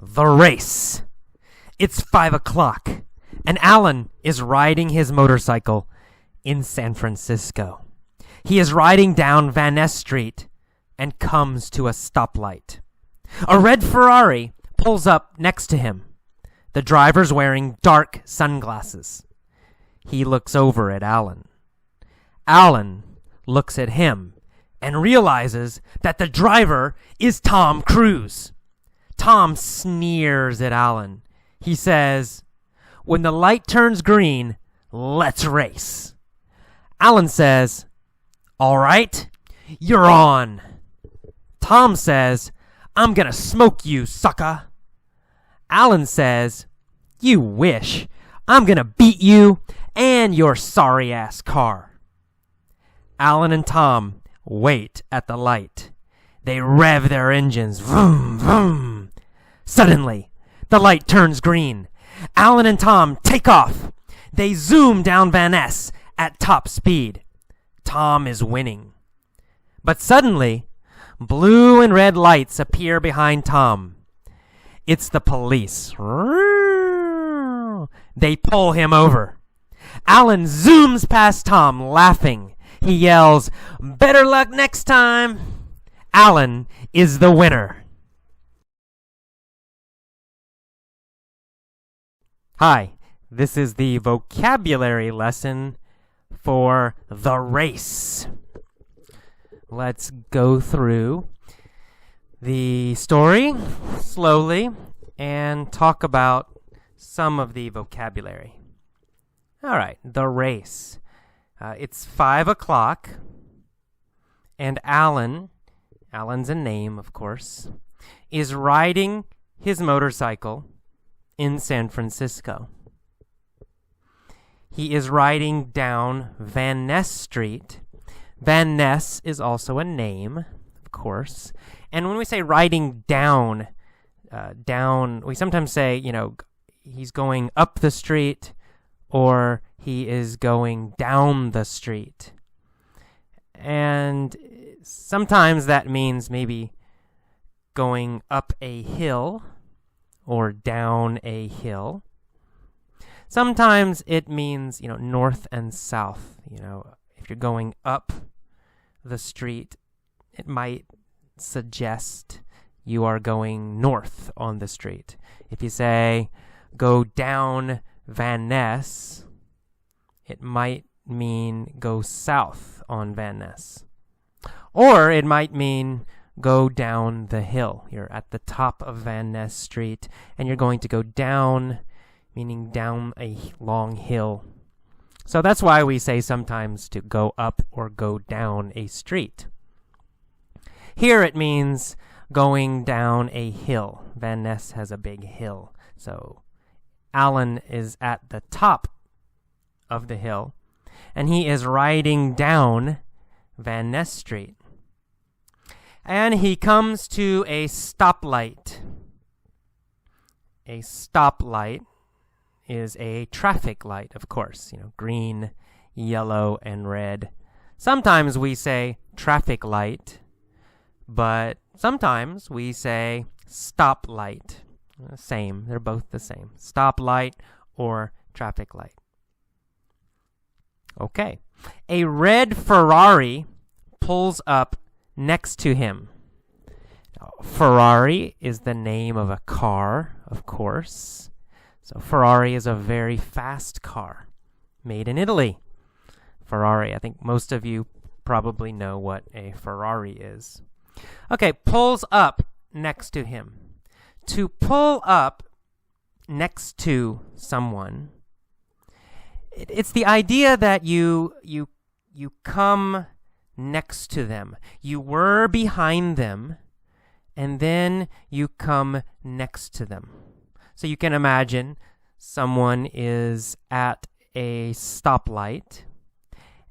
The race. It's 5 o'clock, and Alan is riding his motorcycle in San Francisco. He is riding down Van Ness Street and comes to a stoplight. A red Ferrari pulls up next to him. The driver's wearing dark sunglasses. He looks over at Alan. Alan looks at him and realizes that the driver is Tom Cruise. Tom sneers at Alan. He says, "When the light turns green, let's race." Alan says, "All right, you're on." Tom says, "I'm gonna smoke you, sucka." Alan says, "You wish. I'm gonna beat you and your sorry-ass car." Alan and Tom wait at the light. They rev their engines. Vroom, vroom. Suddenly, the light turns green. Alan and Tom take off. They zoom down Van Ness at top speed. Tom is winning. But suddenly, blue and red lights appear behind Tom. It's the police. They pull him over. Alan zooms past Tom, laughing. He yells, "Better luck next time." Alan is the winner. Hi, this is the vocabulary lesson for the race. Let's go through the story slowly and talk about some of the vocabulary. All right, the race. It's 5 o'clock, and Alan's a name, of course, is riding his motorcycle in San Francisco. He is riding down Van Ness Street. Van Ness is also a name, of course. And when we say riding down, we sometimes say, he's going up the street or he is going down the street. And sometimes that means maybe going up a hill or down a hill. Sometimes it means, north and south. If you're going up the street, it might suggest you are going north on the street. If you say, go down Van Ness, it might mean go south on Van Ness. Or it might mean go down the hill. You're at the top of Van Ness Street, and you're going to go down, meaning down a long hill. So that's why we say sometimes to go up or go down a street. Here it means going down a hill. Van Ness has a big hill. So Alan is at the top of the hill, and he is riding down Van Ness Street. And he comes to a stoplight. A stoplight is a traffic light, of course. Green, yellow, and red. Sometimes we say traffic light, but sometimes we say stoplight. Same, they're both the same. Stoplight or traffic light. Okay. A red Ferrari pulls up next to him. Now, Ferrari is the name of a car, of course. So Ferrari is a very fast car made in Italy. Ferrari, I think most of you probably know what a Ferrari is. Okay, pulls up next to him. To pull up next to someone, it's the idea that you come next to them. You were behind them, and then you come next to them. So you can imagine someone is at a stoplight,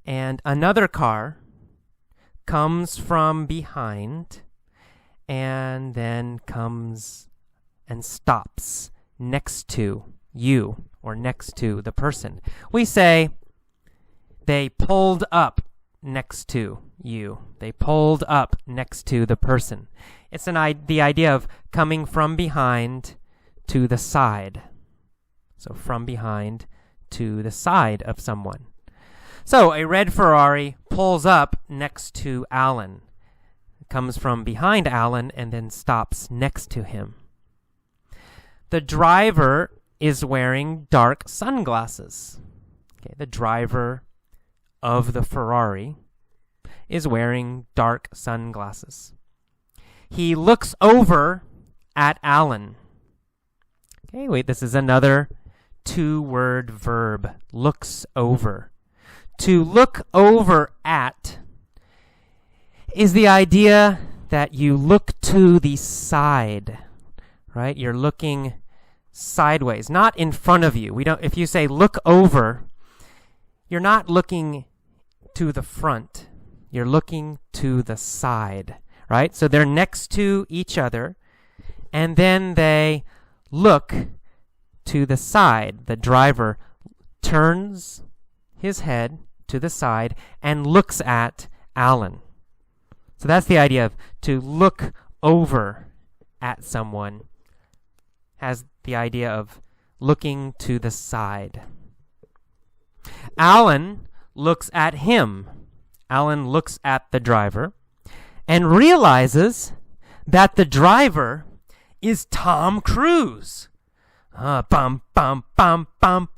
and another car comes from behind and then comes and stops next to you or next to the person. We say they pulled up next to you. They pulled up next to the person. It's the idea of coming from behind to the side. So from behind to the side of someone. So a red Ferrari pulls up next to Alan. It comes from behind Alan and then stops next to him. The driver is wearing dark sunglasses. Okay, the driver of the Ferrari is wearing dark sunglasses. He looks over at Alan. Okay, wait, this is another two-word verb, looks over. To look over at is the idea that you look to the side, right? You're looking sideways, not in front of you. If you say look over, you're not looking to the front. You're looking to the side, right? So they're next to each other, and then they look to the side. The driver turns his head to the side and looks at Alan. So that's the idea of to look over at someone, has the idea of looking to the side. Alan looks at him. Alan looks at the driver and realizes that the driver is Tom Cruise. Bum, bum, bum, bum,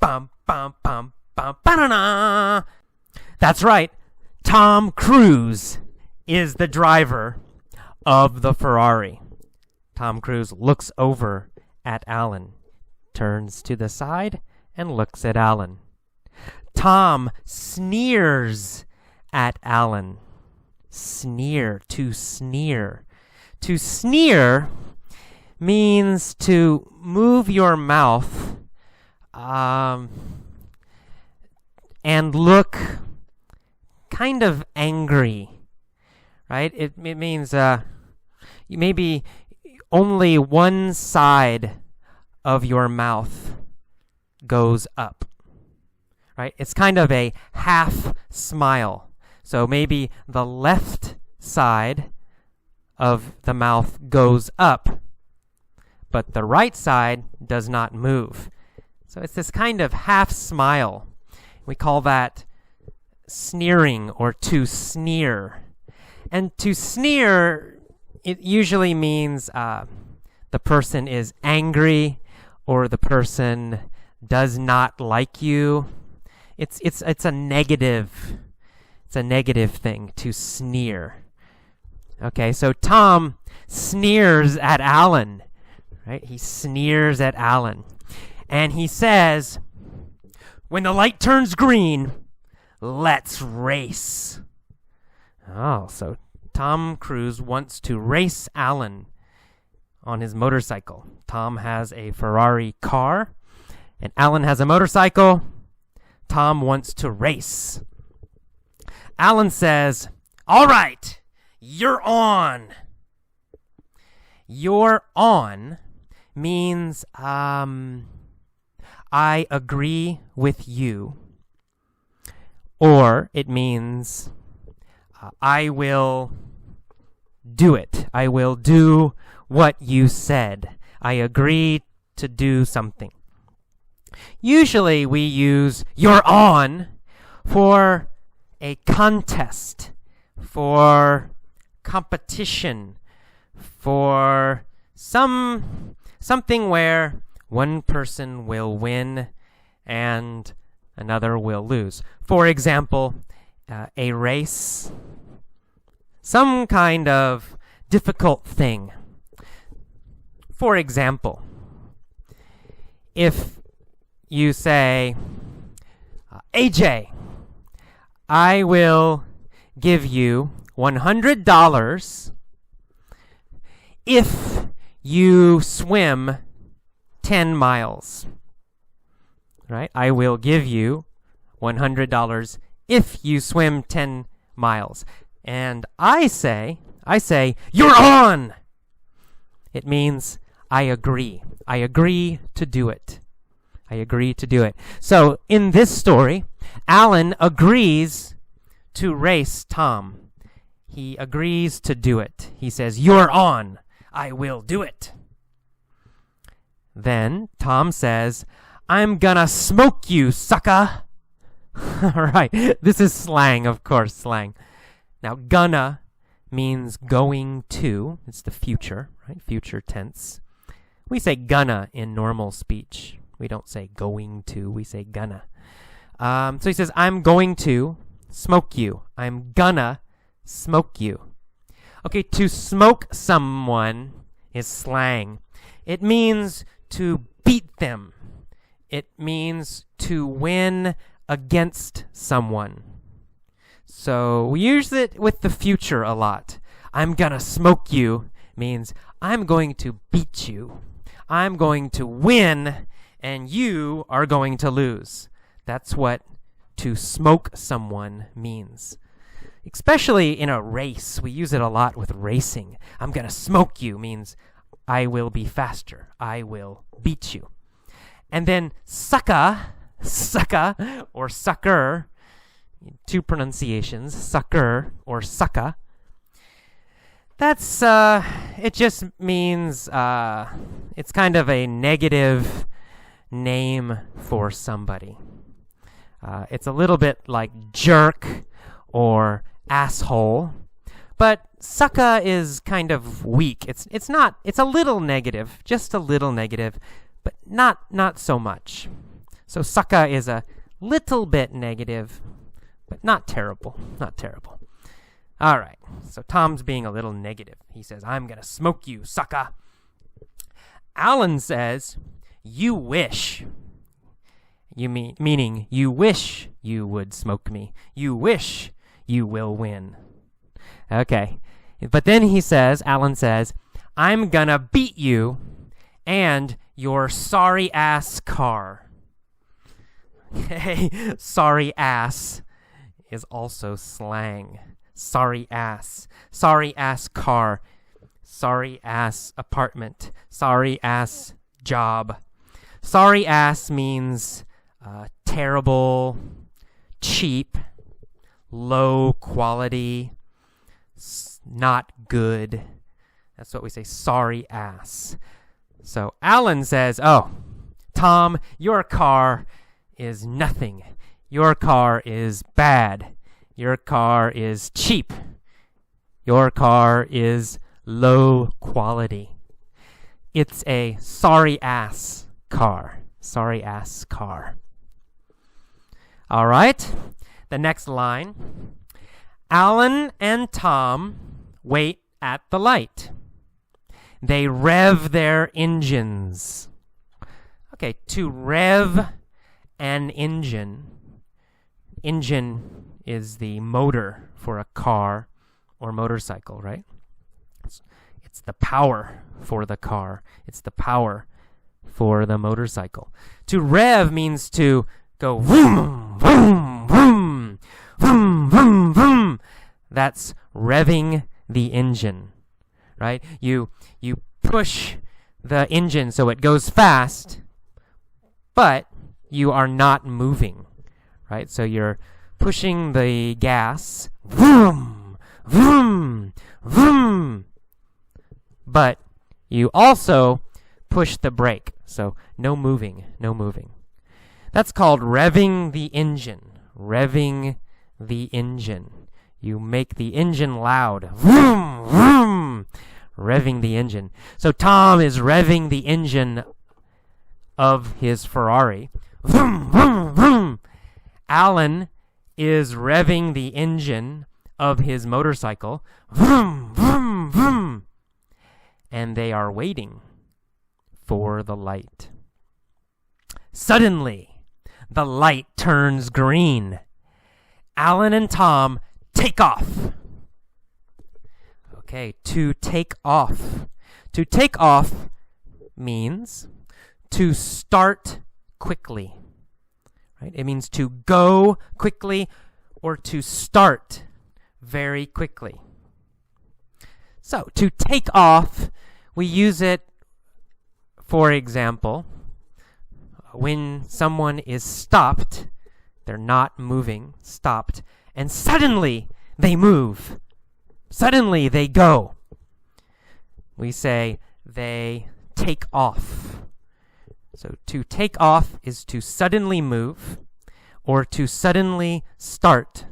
bum, bum, bum, bum, ba-da-da. That's right. Tom Cruise is the driver of the Ferrari. Tom Cruise looks over at Alan, turns to the side, and looks at Alan. Tom sneers at Alan. Sneer, to sneer. To sneer means to move your mouth and look kind of angry, right? It means maybe only one side of your mouth goes up, right? It's kind of a half smile. So maybe the left side of the mouth goes up, but the right side does not move. So it's this kind of half smile. We call that sneering or to sneer. And to sneer, it usually means the person is angry or the person does not like you. It's a negative. It's a negative thing to sneer. Okay, so Tom sneers at Alan, right? He sneers at Alan. And he says, "When the light turns green, let's race." Oh, so Tom Cruise wants to race Alan on his motorcycle. Tom has a Ferrari car, and Alan has a motorcycle. Tom wants to race. Alan says, "All right, you're on." You're on means I agree with you. Or it means I will do it. I will do what you said. I agree to do something. Usually we use "you're on" for a contest, for competition, for something where one person will win and another will lose. For example, a race, some kind of difficult thing. For example, if you say, "AJ, I will give you $100 if you swim 10 miles. Right? I will give you $100 if you swim 10 miles. And I say, "You're on!" It means I agree. I agree to do it. I agree to do it. So in this story, Alan agrees to race Tom. He agrees to do it. He says, "You're on. I will do it." Then Tom says, I'm gonna smoke you, sucka. All right, this is slang, of course, slang. Now, gonna means going to. It's the future, right? Future tense. We say gonna in normal speech. We don't say going to. We say gonna. So he says, I'm going to smoke you. I'm gonna smoke you. Okay, to smoke someone is slang. It means to beat them. It means to win against someone. So we use it with the future a lot. I'm gonna smoke you means I'm going to beat you. I'm going to win, and you are going to lose. That's what to smoke someone means. Especially in a race. We use it a lot with racing. I'm gonna smoke you means I will be faster. I will beat you. And then sucka or sucker, two pronunciations, sucker or sucka. That's, it just means, it's kind of a negative name for somebody. It's a little bit like jerk or asshole, but sucka is kind of weak. It's a little negative, just a little negative, but not so much. So sucka is a little bit negative, but not terrible. All right, so Tom's being a little negative. He says, I'm going to smoke you, sucka. Alan says, you wish. Meaning, you wish you would smoke me. You wish you will win. Okay, but then Alan says, I'm going to beat you and your sorry ass car. Okay, sorry ass is also slang. Sorry ass car, sorry ass apartment, sorry ass job. Sorry ass means terrible, cheap, low quality, not good. That's what we say, sorry ass. So Alan says, oh, Tom, your car is nothing. Your car is bad. Your car is cheap. Your car is low quality. It's a sorry ass car. Sorry ass car. All right. The next line. Alan and Tom wait at the light. They rev their engines. Okay, to rev an engine. Engine is the motor for a car or motorcycle, right? It's the power for the car. It's the power for the motorcycle. To rev means to go vroom, vroom, vroom, vroom, vroom, vroom. That's revving the engine, right? You push the engine so it goes fast, but you are not moving, right? So you're pushing the gas, vroom, vroom, vroom, but you also push the brake, so no moving. That's called revving the engine. Revving the engine. You make the engine loud. Vroom, vroom, revving the engine. So Tom is revving the engine of his Ferrari. Vroom, vroom, vroom. Alan is revving the engine of his motorcycle. Vroom, vroom, vroom. And they are waiting for the light. Suddenly, the light turns green. Alan and Tom take off. Okay, to take off. To take off means to start quickly. Right? It means to go quickly or to start very quickly. So, to take off, we use it, for example, when someone is stopped, they're not moving, stopped, and suddenly they move. Suddenly they go. We say they take off. So to take off is to suddenly move or to suddenly start.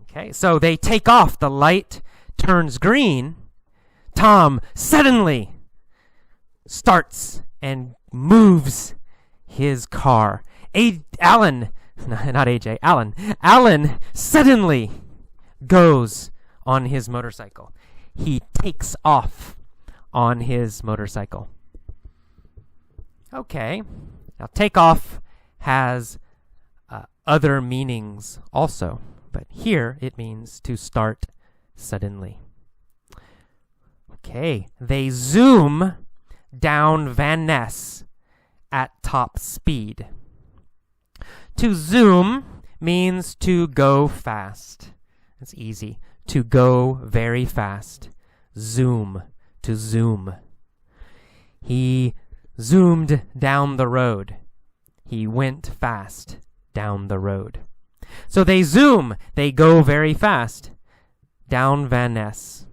Okay, so they take off. The light turns green. Tom suddenly starts and moves his car. Alan suddenly goes on his motorcycle. He takes off on his motorcycle. Okay, now take off has other meanings also, but here it means to start suddenly. Okay, they zoom down Van Ness at top speed. To zoom means to go fast. It's easy. To go very fast. Zoom. To zoom. He zoomed down the road. He went fast down the road. So they zoom. They go very fast down Van Ness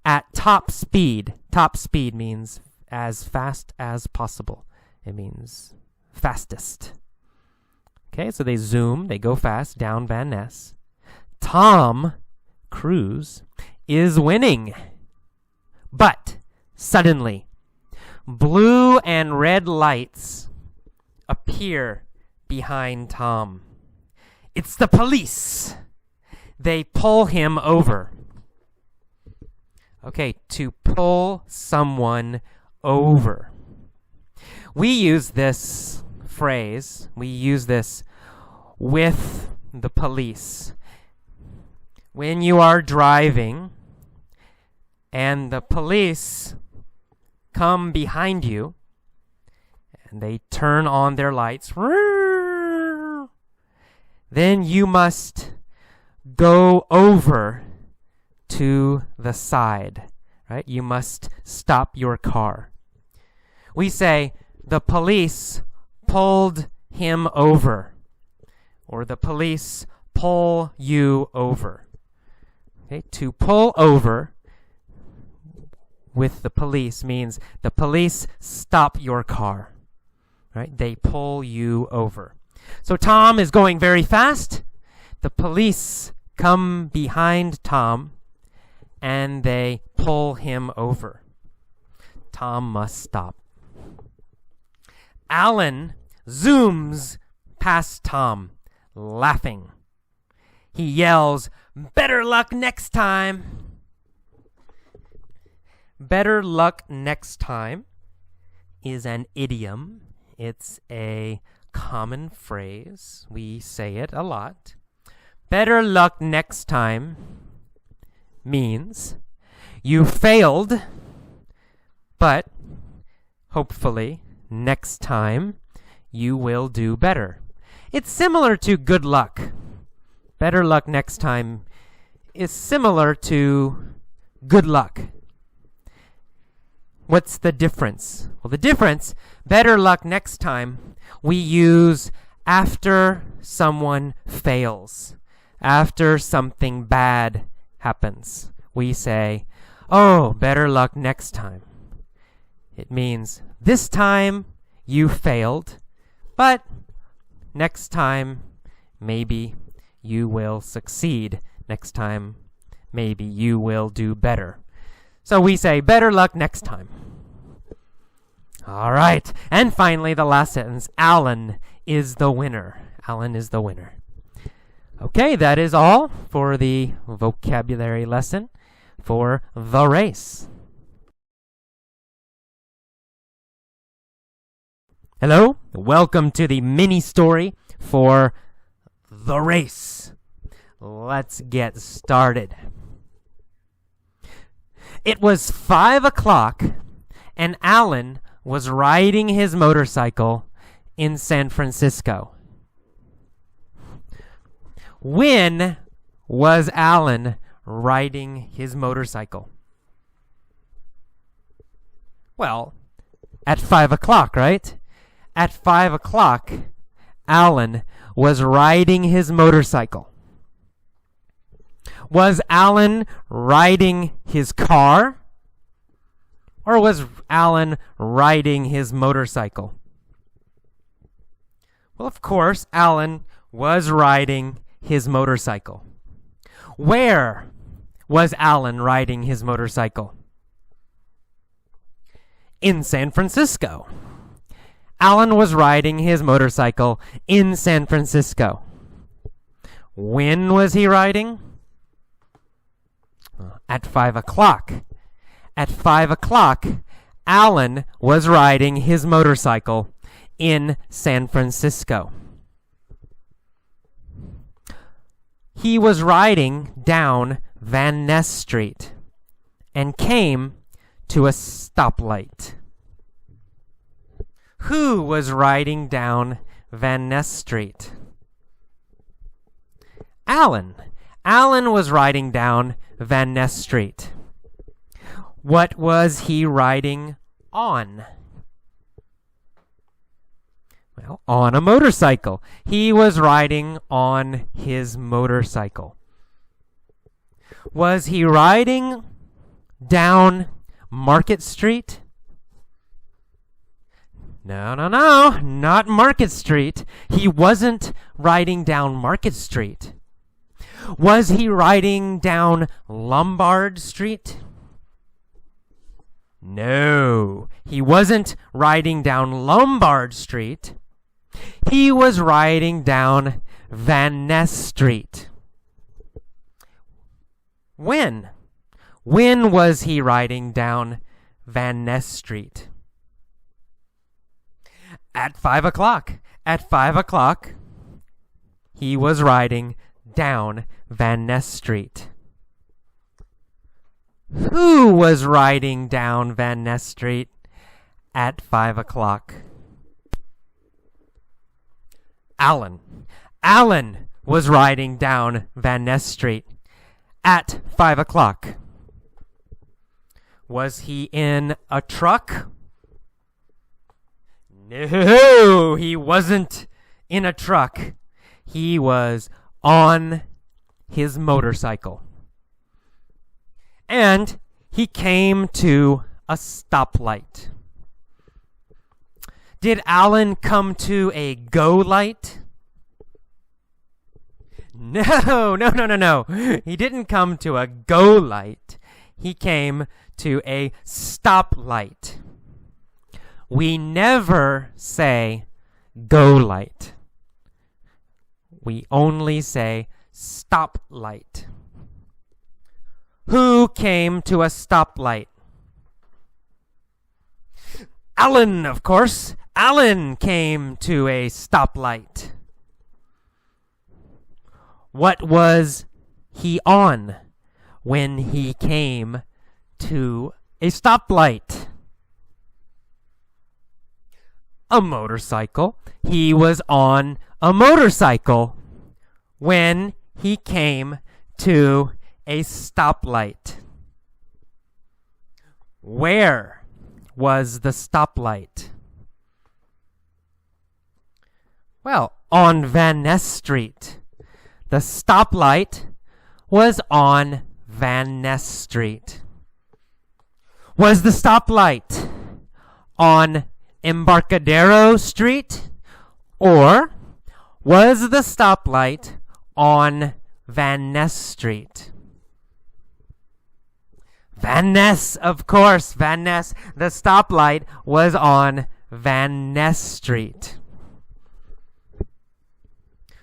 at top speed. Top speed means as fast as possible. It means fastest. Okay, so they zoom, they go fast down Van Ness. Tom Cruise is winning. But suddenly, blue and red lights appear behind Tom. It's the police. They pull him over. Okay, to pull someone over. We use this phrase, we use this with the police. When you are driving and the police come behind you and they turn on their lights, then you must go over to the side, right? You must stop your car. We say, the police pulled him over, or the police pull you over. Okay, to pull over with the police means the police stop your car, right? They pull you over. So Tom is going very fast. The police come behind Tom and they pull him over. Tom must stop. Alan zooms past Tom, laughing. He yells, "Better luck next time." Better luck next time is an idiom. It's a common phrase. We say it a lot. Better luck next time means you failed, but hopefully next time you will do better. It's similar to good luck. Better luck next time is similar to good luck. What's the difference? Well, the difference, better luck next time, we use after someone fails, after something bad happens. We say, oh, better luck next time. It means this time you failed, but next time maybe you will succeed. Next time maybe you will do better. So we say better luck next time. All right. And finally, the last sentence, Alan is the winner. Alan is the winner. Okay, that is all for the vocabulary lesson for the race. Hello, welcome to the mini story for the race. Let's get started. It was 5 o'clock and Alan was riding his motorcycle in San Francisco. When was Alan riding his motorcycle? Well, at 5 o'clock, right? At 5 o'clock, Alan was riding his motorcycle. Was Alan riding his car? or was Alan riding his motorcycle? Well, of course, Alan was riding his motorcycle. Where was Alan riding his motorcycle? In San Francisco. Alan was riding his motorcycle in San Francisco. When was he riding? At 5 o'clock. At 5 o'clock, Alan was riding his motorcycle in San Francisco. He was riding down Van Ness Street and came to a stoplight. Who was riding down Van Ness Street? Alan. Alan was riding down Van Ness Street. What was he riding on? Well, on a motorcycle. He was riding on his motorcycle. Was he riding down Market Street? No, not Market Street. He wasn't riding down Market Street. Was he riding down Lombard Street? No, he wasn't riding down Lombard Street. He was riding down Van Ness Street. When? When was he riding down Van Ness Street? At 5 o'clock. At 5 o'clock, he was riding down Van Ness Street. Who was riding down Van Ness Street at 5 o'clock? Alan. Alan was riding down Van Ness Street at 5 o'clock. Was he in a truck? No, he wasn't in a truck. He was on his motorcycle. And he came to a stoplight. Did Alan come to a go light? No. He didn't come to a go light. He came to a stoplight. We never say go light. We only say stoplight. Who came to a stoplight? Alan, of course. Alan came to a stoplight. What was he on when he came to a stoplight? A motorcycle. He was on a motorcycle when he came to a stoplight. Where was the stoplight? Well, on Van Ness Street. The stoplight was on Van Ness Street. Was the stoplight on Embarcadero Street? Or was the stoplight on Van Ness Street? Van Ness, of course, Van Ness. The stoplight was on Van Ness Street.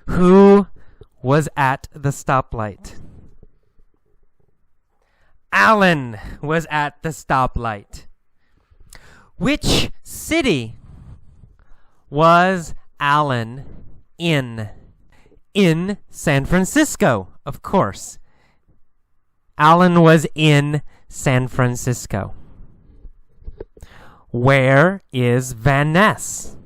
Who was at the stoplight? Alan was at the stoplight. Which city was Alan in? In San Francisco, of course. Alan was in San Francisco. Where is Van Ness?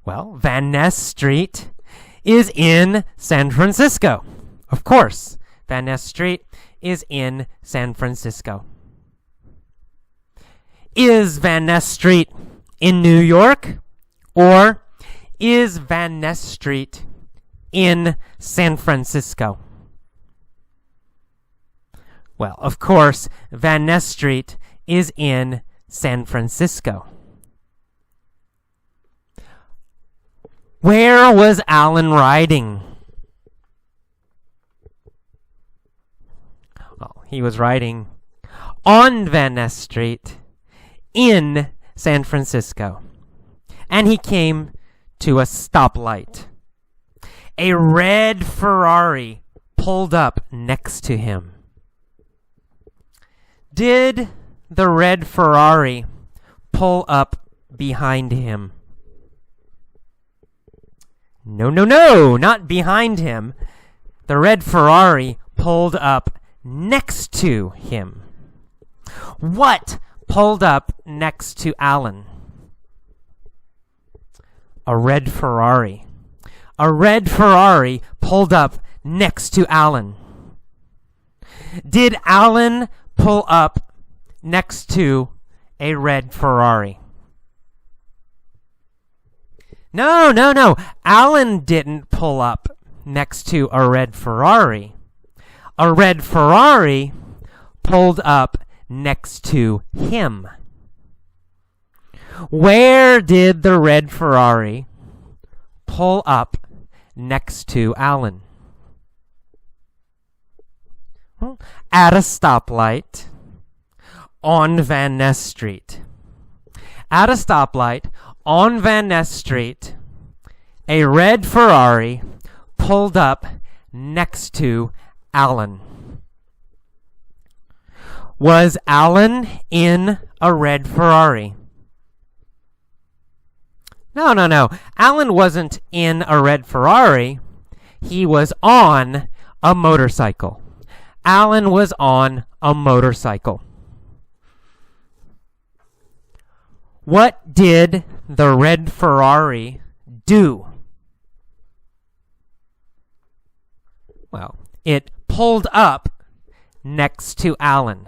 Well, Van Ness Street is in San Francisco. Of course, Van Ness Street is in San Francisco. Is Van Ness Street in New York? Or is Van Ness Street in San Francisco? Well, of course, Van Ness Street is in San Francisco. Where was Alan riding? Well, he was riding on Van Ness Street in San Francisco. And he came to a stoplight. A red Ferrari pulled up next to him. Did the red Ferrari pull up behind him? No, not behind him. The red Ferrari pulled up next to him. What pulled up next to Alan? A red Ferrari. A red Ferrari pulled up next to Alan. Did Alan pull up next to a red Ferrari? No. Alan didn't pull up next to a red Ferrari. A red Ferrari pulled up next to him. Where did the red Ferrari pull up next to Alan? Well, at a stoplight on Van Ness Street. At a stoplight on Van Ness Street, a red Ferrari pulled up next to Alan. Was Alan in a red Ferrari? No. Alan wasn't in a red Ferrari. He was on a motorcycle. Alan was on a motorcycle. What did the red Ferrari do? Well, it pulled up next to Alan.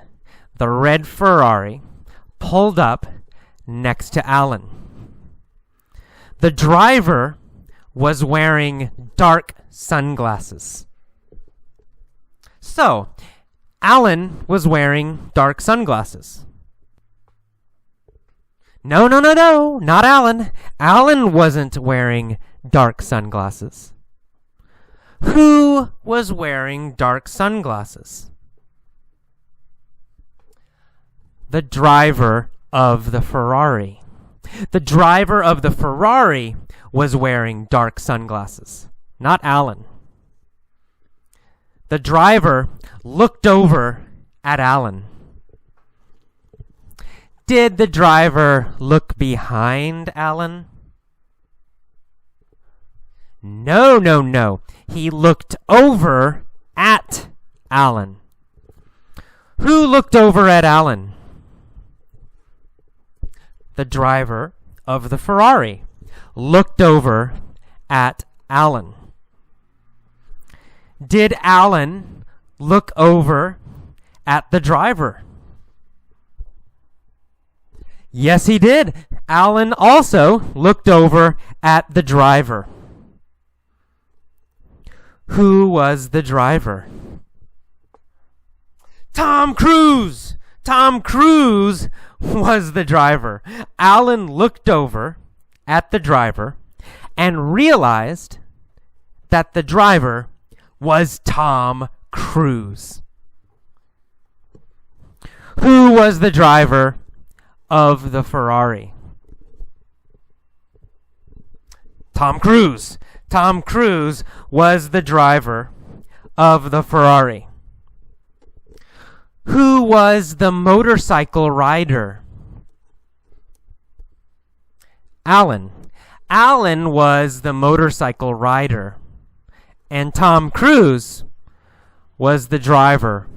The red Ferrari pulled up next to Alan. The driver was wearing dark sunglasses. So, Alan was wearing dark sunglasses. No, not Alan. Alan wasn't wearing dark sunglasses. Who was wearing dark sunglasses? The driver of the Ferrari. The driver of the Ferrari was wearing dark sunglasses, not Alan. The driver looked over at Alan. Did the driver look behind Alan? No. He looked over at Alan. Who looked over at Alan? The driver of the Ferrari looked over at Alan. Did Alan look over at the driver? Yes, he did. Alan also looked over at the driver. Who was the driver? Tom Cruise! Tom Cruise was the driver. Alan looked over at the driver and realized that the driver was Tom Cruise. Who was the driver of the Ferrari? Tom Cruise. Tom Cruise was the driver of the Ferrari. Who was the motorcycle rider? Alan. Alan was the motorcycle rider. And Tom Cruise was the driver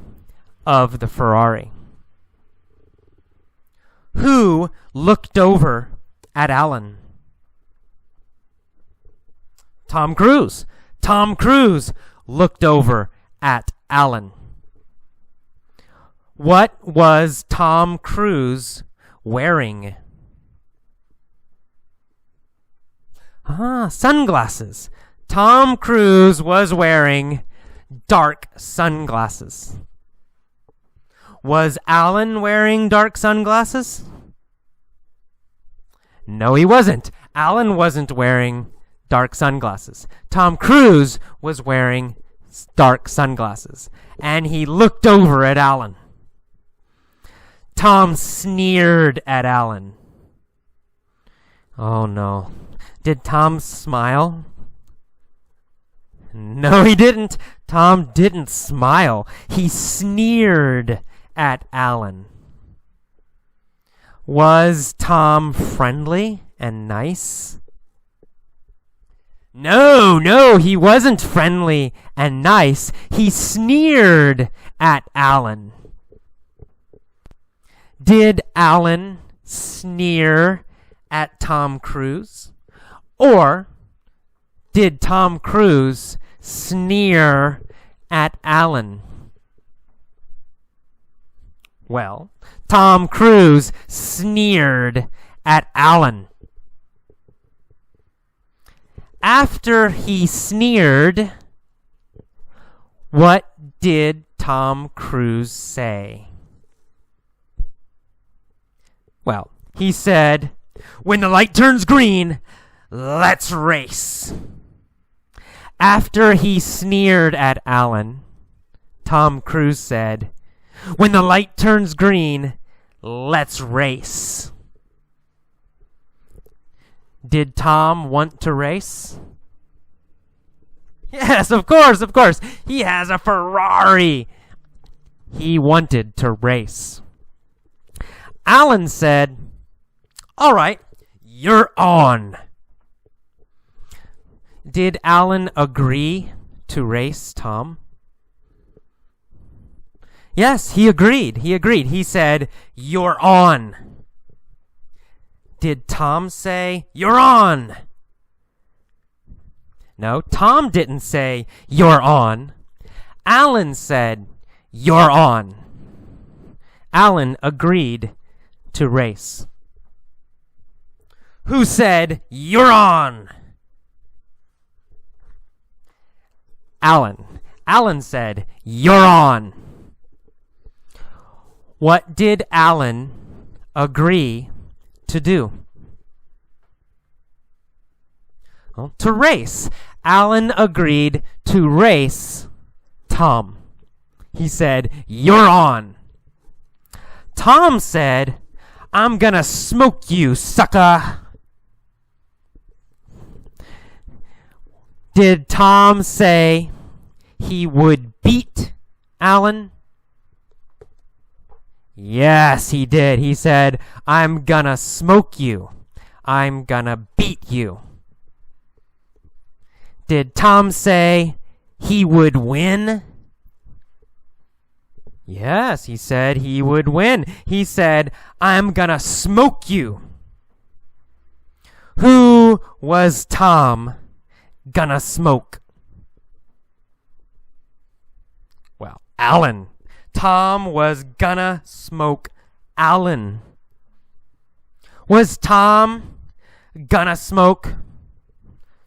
of the Ferrari. Who looked over at Alan? Tom Cruise. Tom Cruise looked over at Alan. What was Tom Cruise wearing? Sunglasses. Tom Cruise was wearing dark sunglasses. Was Alan wearing dark sunglasses? No, he wasn't. Alan wasn't wearing dark sunglasses. Tom Cruise was wearing dark sunglasses, and he looked over at Alan. Tom sneered at Alan. Oh no. Did Tom smile? No, he didn't. Tom didn't smile. He sneered at Alan. Was Tom friendly and nice? No, he wasn't friendly and nice. He sneered at Alan. Did Alan sneer at Tom Cruise? Or did Tom Cruise sneer at Alan? Well, Tom Cruise sneered at Alan. After he sneered, what did Tom Cruise say? Well, he said, "When the light turns green, let's race." After he sneered at Alan, Tom Cruise said, "When the light turns green, let's race." Did Tom want to race? Yes, of course. He has a Ferrari. He wanted to race. Alan said, "All right, you're on." Did Alan agree to race Tom? Yes, he agreed. He said, "You're on." Did Tom say, "You're on"? No, Tom didn't say, "You're on." Alan said, "You're on." Alan agreed to race. Who said, "You're on"? Alan. Alan said, "You're on." What did Alan agree to do? Well, to race. Alan agreed to race Tom. He said, "You're on." Tom said, "I'm gonna smoke you, sucka." Did Tom say he would beat Alan? Yes, he did. He said, "I'm gonna smoke you. I'm gonna beat you." Did Tom say he would win? Yes, he said he would win. He said, "I'm gonna smoke you." Who was Tom gonna smoke? Well, Alan. Tom was gonna smoke Alan. Was Tom gonna smoke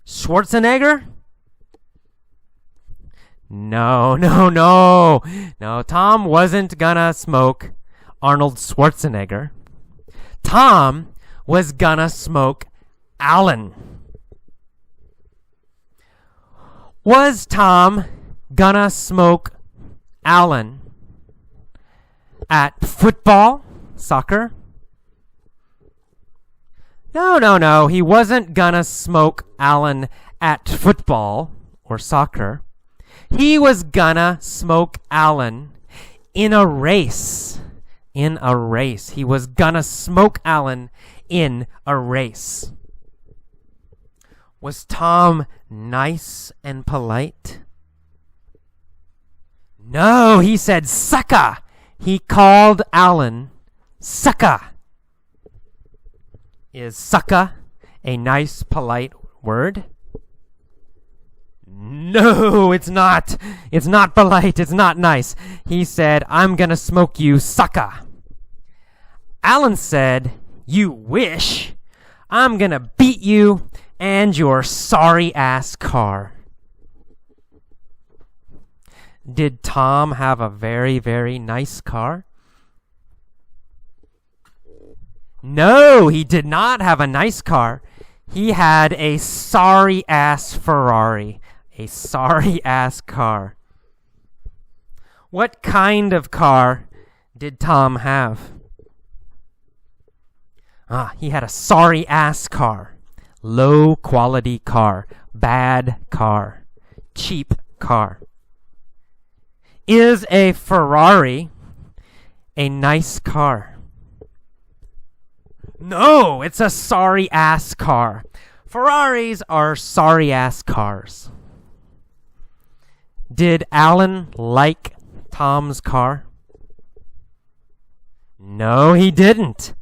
Schwarzenegger? No. Tom wasn't gonna smoke Arnold Schwarzenegger. Tom was gonna smoke Alan. Was Tom gonna smoke Alan at football, soccer? No. He wasn't gonna smoke Alan at football or soccer. He was gonna smoke Alan in a race. He was gonna smoke Alan in a race. Was Tom nice and polite? No, he said sucka. He called Alan sucka. Is sucka a nice, polite word? No, it's not. It's not polite. It's not nice. He said, "I'm gonna smoke you, sucka." Alan said, "You wish. I'm gonna beat you and your sorry-ass car." Did Tom have a very, very nice car? No, he did not have a nice car. He had a sorry-ass Ferrari. A sorry-ass car. What kind of car did Tom have? He had a sorry-ass car. Low-quality car. Bad car. Cheap car. Is a Ferrari a nice car? No, it's a sorry-ass car. Ferraris are sorry-ass cars. Did Alan like Tom's car? No, he didn't.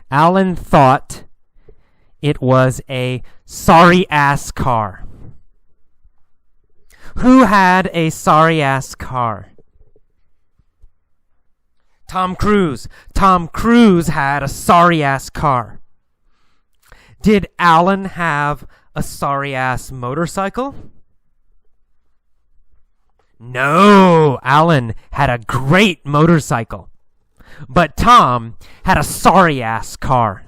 Alan thought it was a sorry-ass car. Who had a sorry-ass car? Tom Cruise. Tom Cruise had a sorry-ass car. Did Alan have a sorry-ass motorcycle? No, Alan had a great motorcycle. But Tom had a sorry-ass car.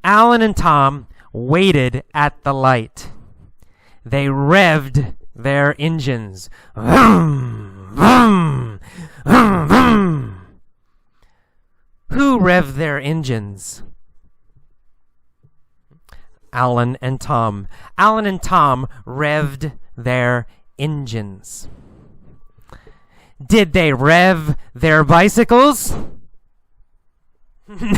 Alan and Tom waited at the light. They revved their engines. Vroom, vroom, vroom, vroom. Who revved their engines? Alan and Tom. Alan and Tom revved their engines. Did they rev their bicycles?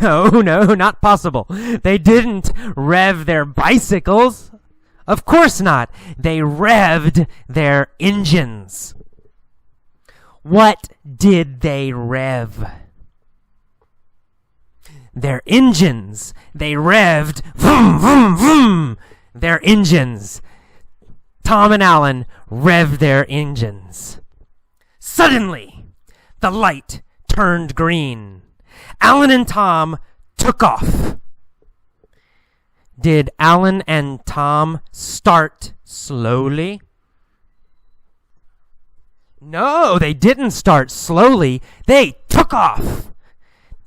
No, not possible. They didn't rev their bicycles. Of course not. They revved their engines. What did they rev? Their engines. They revved, vroom, vroom, vroom, their engines. Tom and Alan revved their engines. Suddenly, the light turned green. Alan and Tom took off. Did Alan and Tom start slowly? No, they didn't start slowly. They took off.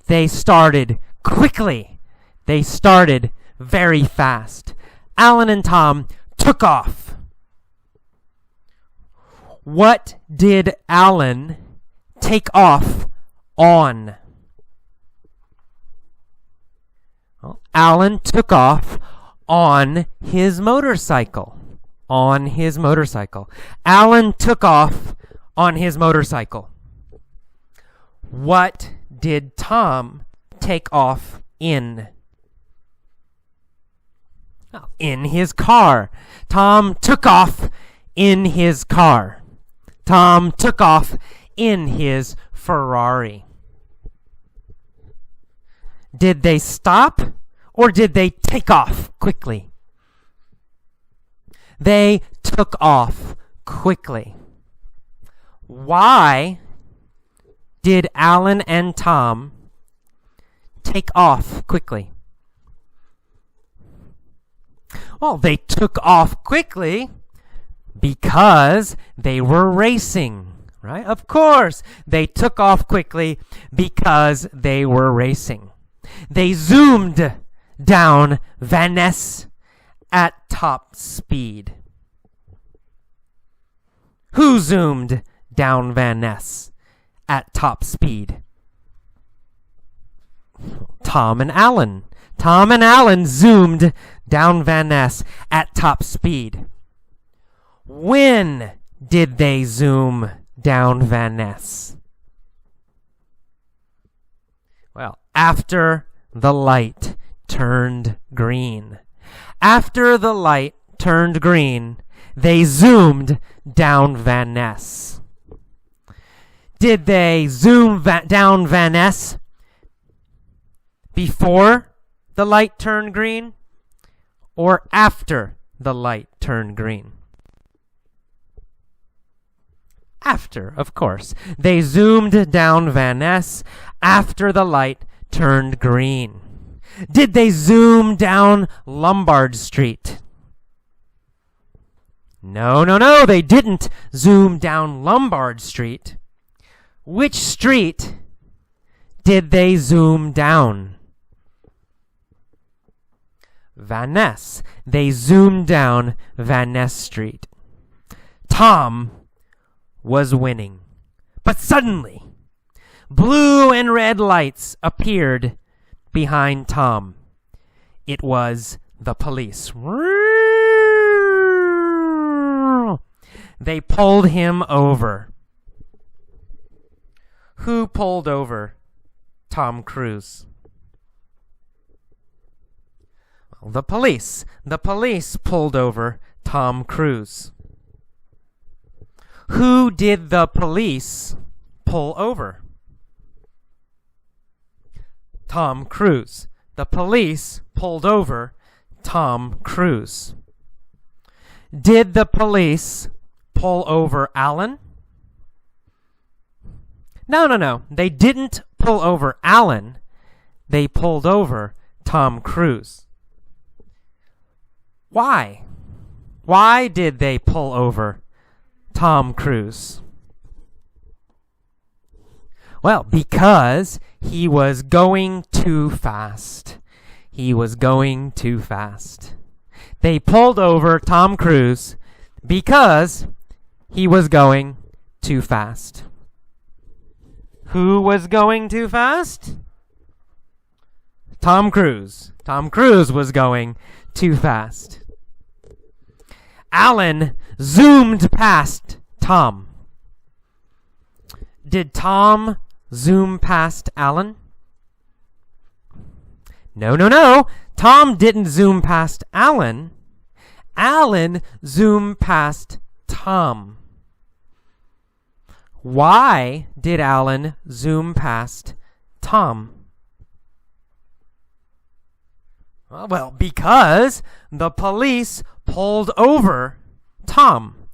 They started quickly. They started very fast. Alan and Tom took off. What did Alan take off on? Well, Alan took off on his motorcycle. On his motorcycle. Alan took off on his motorcycle. What did Tom take off in? Oh, in his car. Tom took off in his car. Tom took off in his Ferrari. Did they stop or did they take off quickly? They took off quickly. Why did Alan and Tom take off quickly? Well, they took off quickly because they were racing, right? Of course, they took off quickly because they were racing. They zoomed down Van Ness at top speed. Who zoomed down Van Ness at top speed? Tom and Alan. Tom and Alan zoomed down Van Ness at top speed. When did they zoom down Van Ness? Well, after the light turned green. After the light turned green, they zoomed down Van Ness. Did they zoom down Van Ness before the light turned green or after the light turned green? After, of course. They zoomed down Van Ness after the light turned green. Did they zoom down Lombard Street? No, they didn't zoom down Lombard Street. Which street did they zoom down? Van Ness. They zoomed down Van Ness Street. Tom was winning. But suddenly, blue and red lights appeared behind Tom. It was the police. They pulled him over. Who pulled over Tom Cruise? Well, the police. The police pulled over Tom Cruise. Who did the police pull over? Tom Cruise. The police pulled over Tom Cruise. Did the police pull over Alan? No. They didn't pull over Alan. They pulled over Tom Cruise. Why? Why did they pull over Tom Cruise? Well, because he was going too fast. He was going too fast. They pulled over Tom Cruise because he was going too fast. Who was going too fast? Tom Cruise. Tom Cruise was going too fast. Alan zoomed past Tom. Did Tom zoom past Alan? No. Tom didn't zoom past Alan. Alan zoomed past Tom. Why did Alan zoom past Tom? Well, because the police pulled over Tom.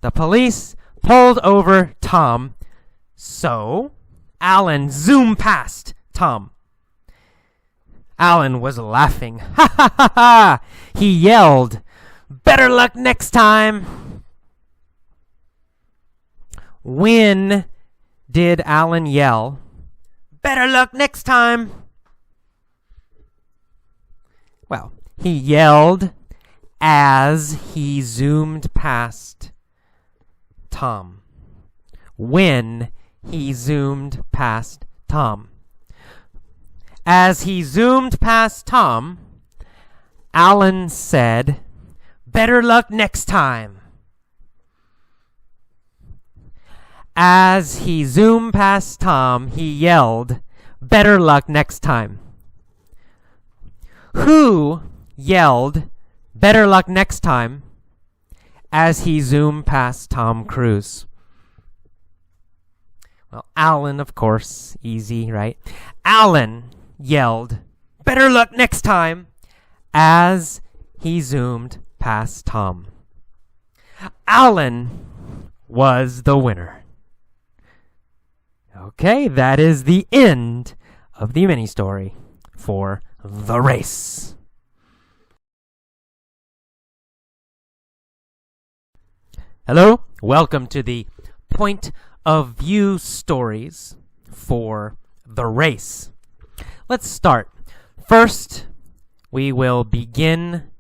The police pulled over Tom, so Alan zoomed past Tom. Alan was laughing. Ha ha ha ha! He yelled, "Better luck next time!" When did Alan yell, "Better luck next time"? Well, he yelled as he zoomed past Tom. When he zoomed past Tom. As he zoomed past Tom, Alan said, "Better luck next time." As he zoomed past Tom, he yelled, "Better luck next time." Who yelled, "Better luck next time," as he zoomed past Tom Cruise? Well, Alan, of course. Easy, right? Alan yelled, "Better luck next time," as he zoomed past Tom. Alan was the winner. Okay, that is the end of the mini story for The Race. Hello, welcome to the Point of View stories for The Race. Let's start. First, we will begin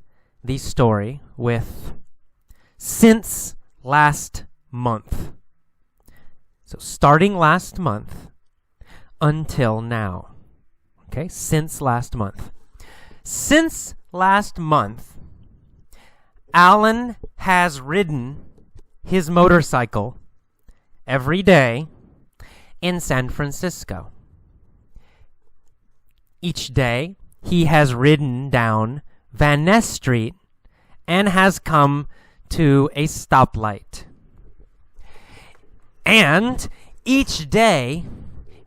the story with since last month. So starting last month until now. Okay, since last month. Since last month, Alan has ridden his motorcycle every day in San Francisco. Each day, he has ridden down Van Ness Street and has come to a stoplight. And each day,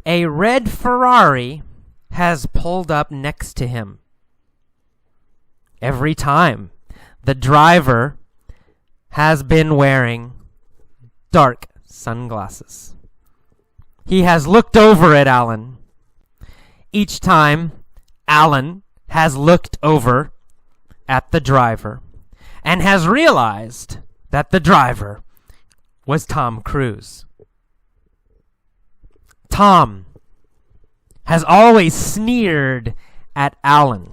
a red Ferrari has pulled up next to him. Every time, the driver has been wearing dark sunglasses. He has looked over at Alan. Each time, Alan has looked over at the driver and has realized that the driver was Tom Cruise. Tom, has always sneered at Alan.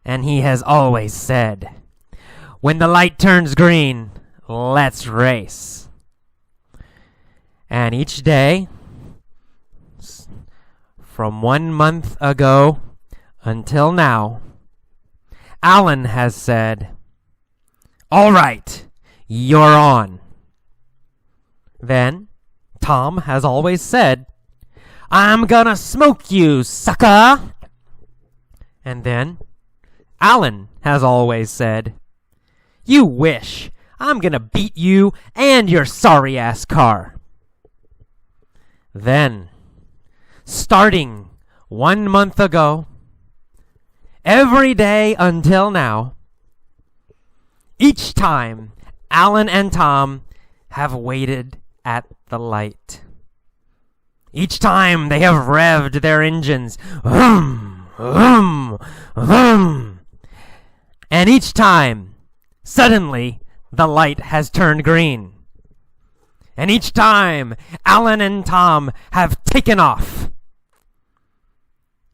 And he has always said, when the light turns green, let's race. And each day, from 1 month ago until now, Alan has said, all right, you're on. Then, Tom has always said, I'm gonna smoke you, sucka. And then, Alan has always said, you wish. I'm gonna beat you and your sorry-ass car. Then, starting 1 month ago, every day until now, each time Alan and Tom have waited at the light. Each time they have revved their engines. Vroom, vroom, vroom. And each time, suddenly, the light has turned green. And each time, Alan and Tom have taken off.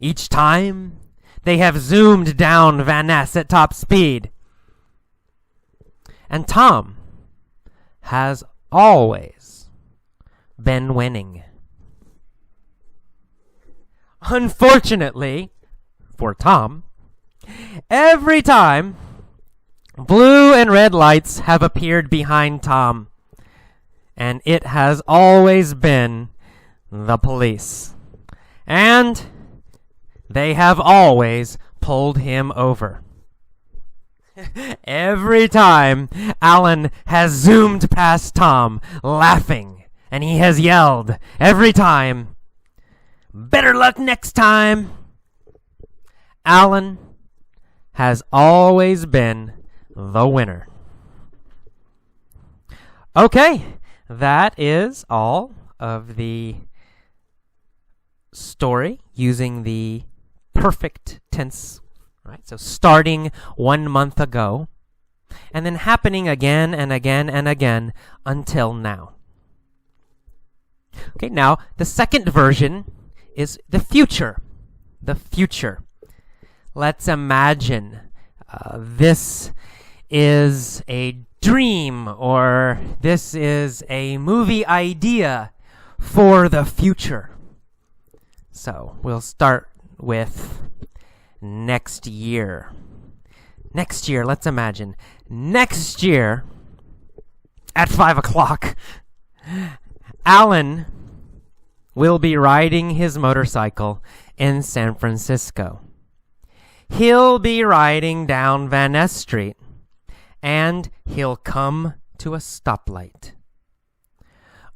Each time, they have zoomed down Van Ness at top speed. And Tom has always been winning. Unfortunately, for Tom, every time blue and red lights have appeared behind Tom, and it has always been the police. And they have always pulled him over. Every time Alan has zoomed past Tom, laughing, and he has yelled every time, better luck next time. Alan has always been the winner. Okay, that is all of the story using the perfect tense. Right, so starting 1 month ago, and then happening again and again and again until now. Okay, now the second version is the future. The future. Let's imagine this is a dream, or this is a movie idea for the future. So we'll start with next year. Next year, let's imagine. Next year, at 5 o'clock, Alan will be riding his motorcycle in San Francisco. He'll be riding down Van Ness Street, and he'll come to a stoplight.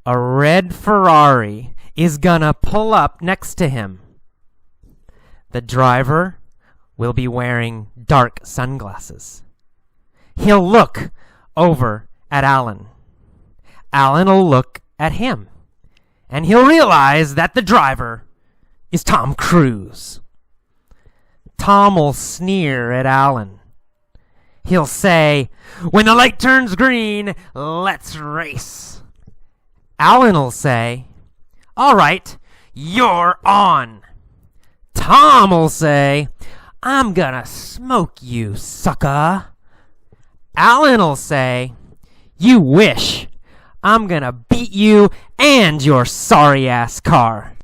A red Ferrari is gonna pull up next to him. The driver will be wearing dark sunglasses. He'll look over at Alan. Alan will look at him, and he'll realize that the driver is Tom Cruise. Tom will sneer at Alan. He'll say, when the light turns green, let's race. Alan will say, all right, you're on. Tom will say, I'm gonna smoke you, sucka. Alan will say, you wish. I'm gonna beat you and your sorry-ass car.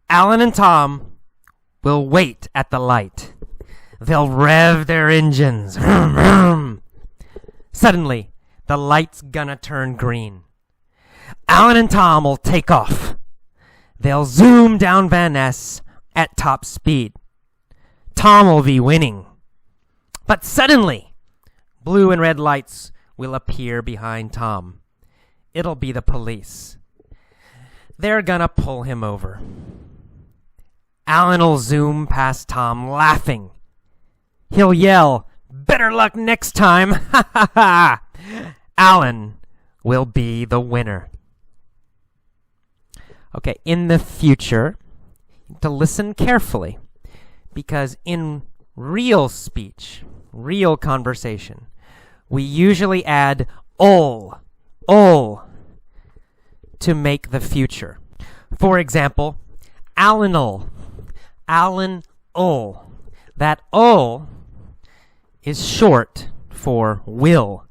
Alan and Tom will wait at the light. They'll rev their engines. Vroom, vroom. Suddenly, the light's gonna turn green. Alan and Tom will take off. They'll zoom down Van Ness at top speed. Tom will be winning. But suddenly, blue and red lights will appear behind Tom. It'll be the police. They're gonna pull him over. Alan will zoom past Tom, laughing. He'll yell, better luck next time. Ha ha ha. Alan will be the winner. Okay, in the future, to listen carefully, because in real speech, real conversation, we usually add ol to make the future. For example, Allen'll. Allen'll. That "ul" is short for will.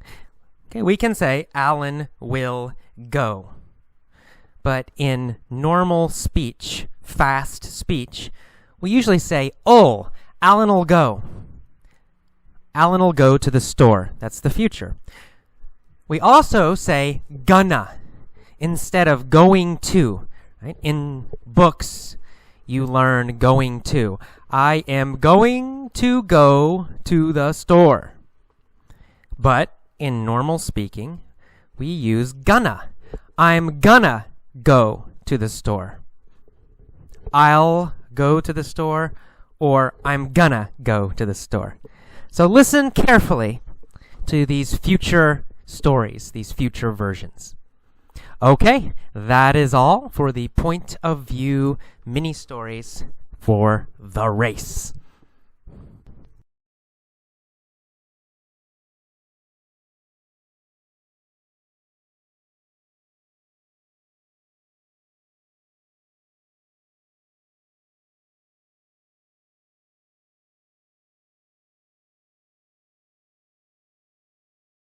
Okay, we can say Alan will go. But in normal speech, fast speech, we usually say "ul." Alan'll go. Alan'll go to the store. That's the future. We also say gonna instead of going to. Right? In books, you learn going to. I am going to go to the store. But in normal speaking, we use gonna. I'm gonna go to the store. I'll go to the store, or I'm gonna go to the store. So listen carefully to these future stories, these future versions. Okay, that is all for the point of view mini stories for the race.